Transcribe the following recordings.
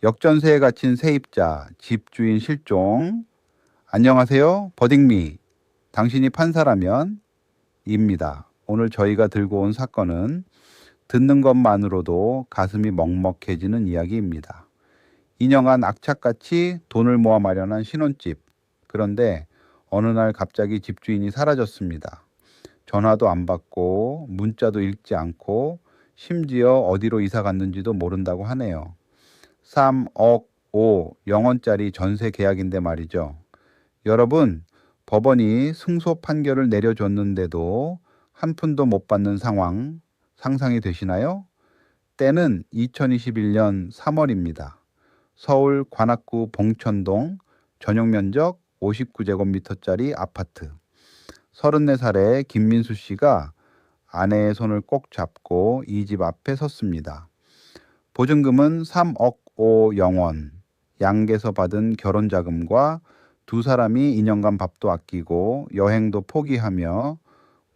역전세에 갇힌 세입자, 집주인 실종. 안녕하세요. 버딩미. 당신이 판사라면? 입니다. 오늘 저희가 들고 온 사건은 듣는 것만으로도 가슴이 먹먹해지는 이야기입니다. 2년간 악착같이 돈을 모아 마련한 신혼집. 그런데 어느 날 갑자기 집주인이 사라졌습니다. 전화도 안 받고 문자도 읽지 않고 심지어 어디로 이사 갔는지도 모른다고 하네요. 3억 5영원짜리 전세 계약인데 말이죠. 여러분, 법원이 승소 판결을 내려줬는데도 한 푼도 못 받는 상황 상상이 되시나요? 때는 2021년 3월입니다. 서울 관악구 봉천동 전용 면적 59제곱미터짜리 아파트. 34살의 김민수 씨가 아내의 손을 꼭 잡고 이 집 앞에 섰습니다. 보증금은 3억 5영원, 양계에서 받은 결혼자금과 두 사람이 2년간 밥도 아끼고 여행도 포기하며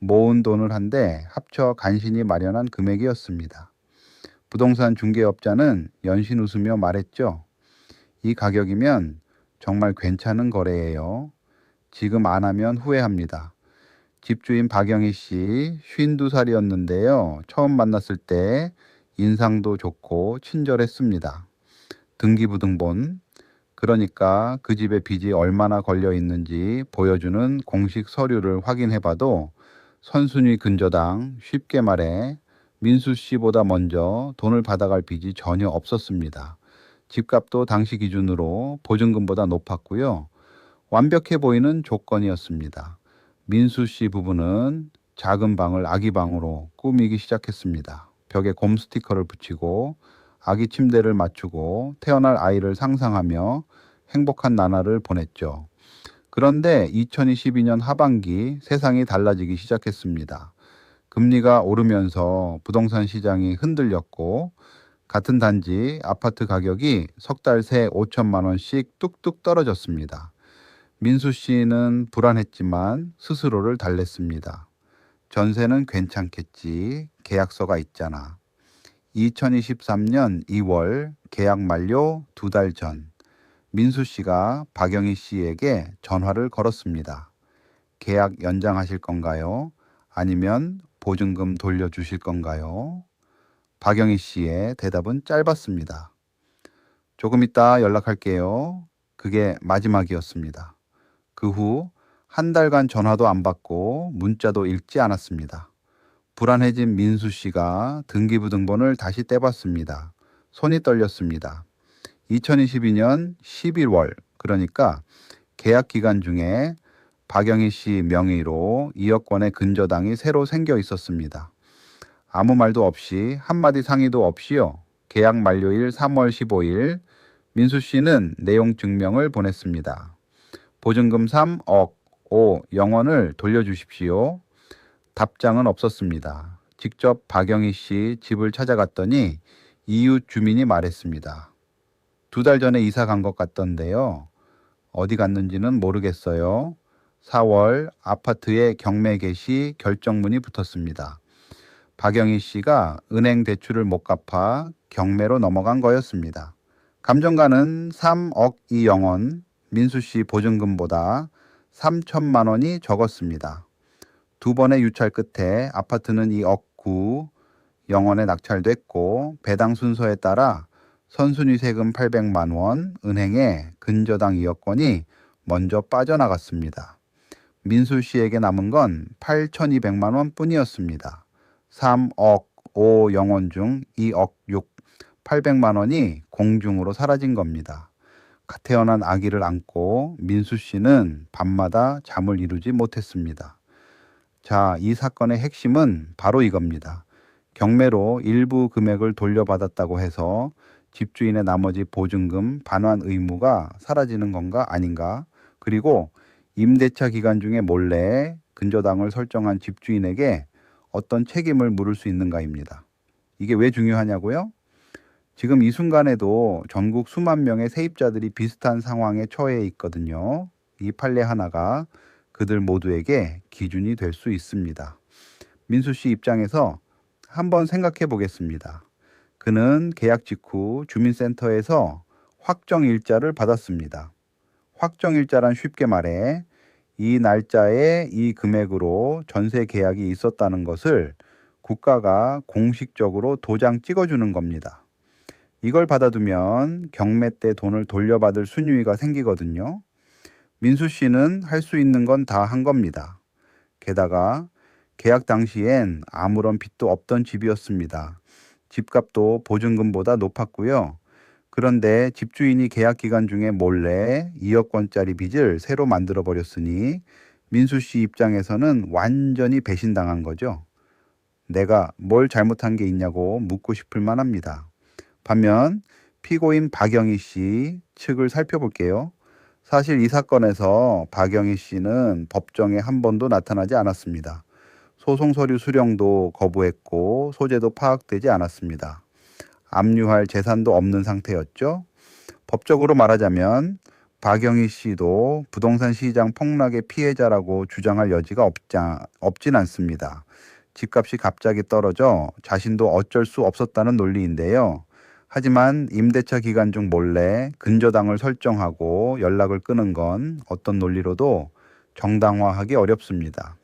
모은 돈을 한데 합쳐 간신히 마련한 금액이었습니다. 부동산 중개업자는 연신 웃으며 말했죠. 이 가격이면 정말 괜찮은 거래예요. 지금 안 하면 후회합니다. 집주인 박영희 씨 52살이었는데요. 처음 만났을 때 인상도 좋고 친절했습니다. 등기부등본, 그러니까 그 집에 빚이 얼마나 걸려 있는지 보여주는 공식 서류를 확인해봐도 선순위 근저당, 쉽게 말해 민수 씨보다 먼저 돈을 받아갈 빚이 전혀 없었습니다. 집값도 당시 기준으로 보증금보다 높았고요. 완벽해 보이는 조건이었습니다. 민수 씨 부부는 작은 방을 아기 방으로 꾸미기 시작했습니다. 벽에 곰 스티커를 붙이고 아기 침대를 맞추고 태어날 아이를 상상하며 행복한 나날을 보냈죠. 그런데 2022년 하반기 세상이 달라지기 시작했습니다. 금리가 오르면서 부동산 시장이 흔들렸고 같은 단지 아파트 가격이 석 달 새 5천만 원씩 뚝뚝 떨어졌습니다. 민수 씨는 불안했지만 스스로를 달랬습니다. 전세는 괜찮겠지. 계약서가 있잖아. 2023년 2월 계약 만료 2달 전, 민수 씨가 박영희 씨에게 전화를 걸었습니다. 계약 연장하실 건가요? 아니면 보증금 돌려주실 건가요? 박영희 씨의 대답은 짧았습니다. 조금 이따 연락할게요. 그게 마지막이었습니다. 그 후 한 달간 전화도 안 받고 문자도 읽지 않았습니다. 불안해진 민수 씨가 등기부등본을 다시 떼봤습니다. 손이 떨렸습니다. 2022년 11월, 그러니까 계약 기간 중에 박영희 씨 명의로 2억 원의 근저당이 새로 생겨 있었습니다. 아무 말도 없이 한마디 상의도 없이요. 계약 만료일 3월 15일 민수 씨는 내용 증명을 보냈습니다. 보증금 3억 5영원을 돌려주십시오. 답장은 없었습니다. 직접 박영희 씨 집을 찾아갔더니 이웃 주민이 말했습니다. 2달 전에 이사 간 것 같던데요. 어디 갔는지는 모르겠어요. 4월 아파트에 경매 개시 결정문이 붙었습니다. 박영희 씨가 은행 대출을 못 갚아 경매로 넘어간 거였습니다. 감정가는 3억 2영원, 민수 씨 보증금보다 3천만 원이 적었습니다. 두 번의 유찰 끝에 아파트는 2억 9영원에 낙찰됐고 배당 순서에 따라 선순위 세금 800만 원, 은행에 근저당 2억 원이 먼저 빠져나갔습니다. 민수 씨에게 남은 건 8,200만 원 뿐이었습니다. 3억 5영원 중 2억 6, 800만 원이 공중으로 사라진 겁니다. 갓 태어난 아기를 안고 민수 씨는 밤마다 잠을 이루지 못했습니다. 자, 이 사건의 핵심은 바로 이겁니다. 경매로 일부 금액을 돌려받았다고 해서 집주인의 나머지 보증금 반환 의무가 사라지는 건가 아닌가? 그리고 임대차 기간 중에 몰래 근저당을 설정한 집주인에게 어떤 책임을 물을 수 있는가입니다. 이게 왜 중요하냐고요? 지금 이 순간에도 전국 수만 명의 세입자들이 비슷한 상황에 처해 있거든요. 이 판례 하나가 그들 모두에게 기준이 될 수 있습니다. 민수 씨 입장에서 한번 생각해 보겠습니다. 그는 계약 직후 주민센터에서 확정일자를 받았습니다. 확정일자란 쉽게 말해 이 날짜에 이 금액으로 전세 계약이 있었다는 것을 국가가 공식적으로 도장 찍어주는 겁니다. 이걸 받아두면 경매 때 돈을 돌려받을 순위가 생기거든요. 민수 씨는 할 수 있는 건 다 한 겁니다. 게다가 계약 당시엔 아무런 빚도 없던 집이었습니다. 집값도 보증금보다 높았고요. 그런데 집주인이 계약 기간 중에 몰래 2억 원짜리 빚을 새로 만들어 버렸으니 민수 씨 입장에서는 완전히 배신당한 거죠. 내가 뭘 잘못한 게 있냐고 묻고 싶을 만합니다. 반면 피고인 박영희 씨 측을 살펴볼게요. 사실 이 사건에서 박영희 씨는 법정에 한 번도 나타나지 않았습니다. 소송 서류 수령도 거부했고 소재도 파악되지 않았습니다. 압류할 재산도 없는 상태였죠. 법적으로 말하자면 박영희 씨도 부동산 시장 폭락의 피해자라고 주장할 여지가 없진 않습니다. 집값이 갑자기 떨어져 자신도 어쩔 수 없었다는 논리인데요. 하지만 임대차 기간 중 몰래 근저당을 설정하고 연락을 끊은 건 어떤 논리로도 정당화하기 어렵습니다.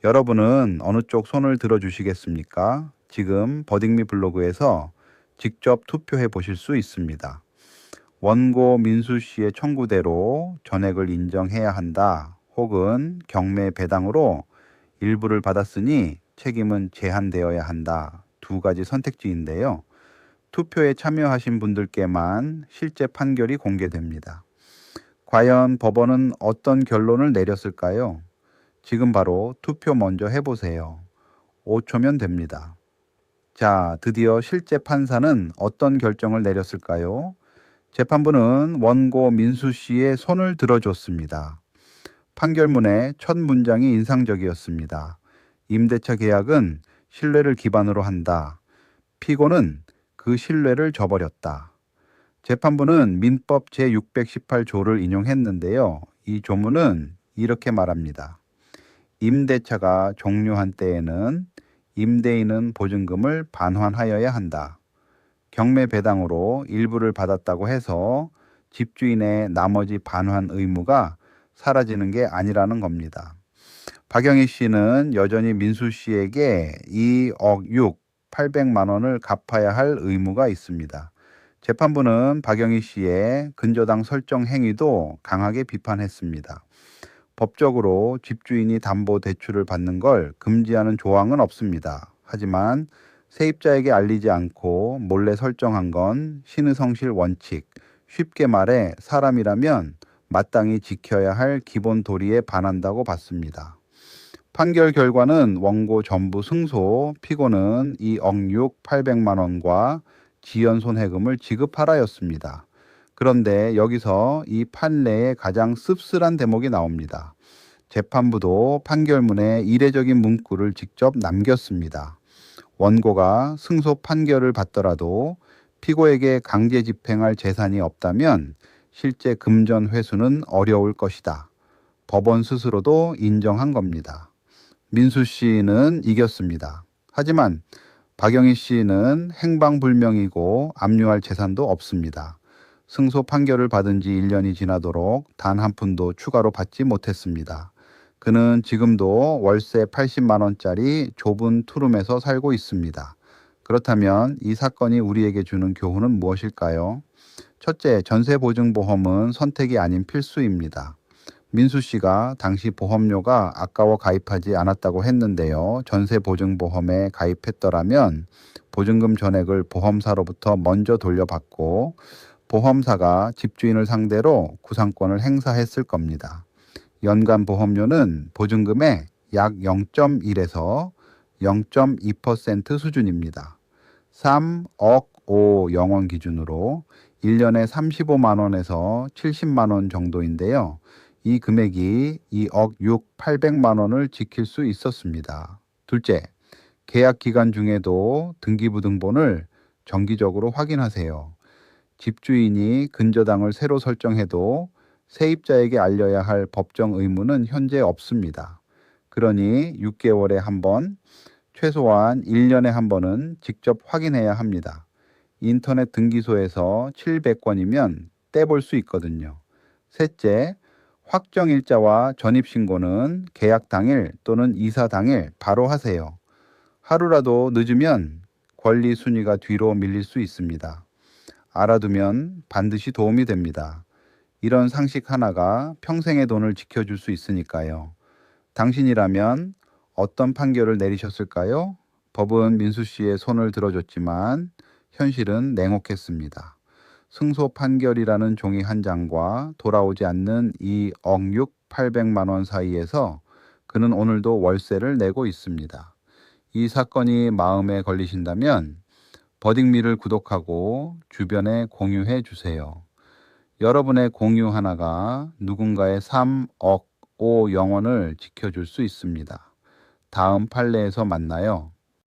여러분은 어느 쪽 손을 들어주시겠습니까? 지금 버딩미 블로그에서 직접 투표해 보실 수 있습니다. 원고 민수 씨의 청구대로 전액을 인정해야 한다. 혹은 경매 배당으로 일부를 받았으니 책임은 제한되어야 한다. 두 가지 선택지인데요. 투표에 참여하신 분들께만 실제 판결이 공개됩니다. 과연 법원은 어떤 결론을 내렸을까요? 지금 바로 투표 먼저 해보세요. 5초면 됩니다. 자, 드디어 실제 판사는 어떤 결정을 내렸을까요? 재판부는 원고 민수 씨의 손을 들어줬습니다. 판결문의 첫 문장이 인상적이었습니다. 임대차 계약은 신뢰를 기반으로 한다. 피고는 그 신뢰를 저버렸다. 재판부는 민법 제618조를 인용했는데요. 이 조문은 이렇게 말합니다. 임대차가 종료한 때에는 임대인은 보증금을 반환하여야 한다. 경매 배당으로 일부를 받았다고 해서 집주인의 나머지 반환 의무가 사라지는 게 아니라는 겁니다. 박영희 씨는 여전히 민수 씨에게 2억 6, 800만 원을 갚아야 할 의무가 있습니다. 재판부는 박영희 씨의 근저당 설정 행위도 강하게 비판했습니다. 법적으로 집주인이 담보 대출을 받는 걸 금지하는 조항은 없습니다. 하지만 세입자에게 알리지 않고 몰래 설정한 건 신의성실 원칙, 쉽게 말해 사람이라면 마땅히 지켜야 할 기본 도리에 반한다고 봤습니다. 판결 결과는 원고 전부 승소, 피고는 2억 6, 800만 원과 지연 손해금을 지급하라였습니다. 그런데 여기서 이 판례의 가장 씁쓸한 대목이 나옵니다. 재판부도 판결문에 이례적인 문구를 직접 남겼습니다. 원고가 승소 판결을 받더라도 피고에게 강제 집행할 재산이 없다면 실제 금전 회수는 어려울 것이다. 법원 스스로도 인정한 겁니다. 민수 씨는 이겼습니다. 하지만 박영희 씨는 행방불명이고 압류할 재산도 없습니다. 승소 판결을 받은 지 1년이 지나도록 단 한 푼도 추가로 받지 못했습니다. 그는 지금도 월세 80만 원짜리 좁은 투룸에서 살고 있습니다. 그렇다면 이 사건이 우리에게 주는 교훈은 무엇일까요? 첫째, 전세보증보험은 선택이 아닌 필수입니다. 민수 씨가 당시 보험료가 아까워 가입하지 않았다고 했는데요. 전세보증보험에 가입했더라면 보증금 전액을 보험사로부터 먼저 돌려받고 보험사가 집주인을 상대로 구상권을 행사했을 겁니다. 연간 보험료는 보증금의 약 0.1에서 0.2% 수준입니다. 3억 5 영원 기준으로 1년에 35만 원에서 70만 원 정도인데요. 이 금액이 2억 6, 800만 원을 지킬 수 있었습니다. 둘째, 계약 기간 중에도 등기부등본을 정기적으로 확인하세요. 집주인이 근저당을 새로 설정해도 세입자에게 알려야 할 법정 의무는 현재 없습니다. 그러니 6개월에 한 번, 최소한 1년에 한 번은 직접 확인해야 합니다. 인터넷 등기소에서 700건이면 떼볼 수 있거든요. 셋째, 확정일자와 전입신고는 계약 당일 또는 이사 당일 바로 하세요. 하루라도 늦으면 권리 순위가 뒤로 밀릴 수 있습니다. 알아두면 반드시 도움이 됩니다. 이런 상식 하나가 평생의 돈을 지켜줄 수 있으니까요. 당신이라면 어떤 판결을 내리셨을까요? 법은 민수 씨의 손을 들어줬지만 현실은 냉혹했습니다. 승소 판결이라는 종이 한 장과 돌아오지 않는 2억 6,800만 원 사이에서 그는 오늘도 월세를 내고 있습니다. 이 사건이 마음에 걸리신다면 버딩미를 구독하고 주변에 공유해 주세요. 여러분의 공유 하나가 누군가의 3억 5 영혼을 지켜줄 수 있습니다. 다음 판례에서 만나요.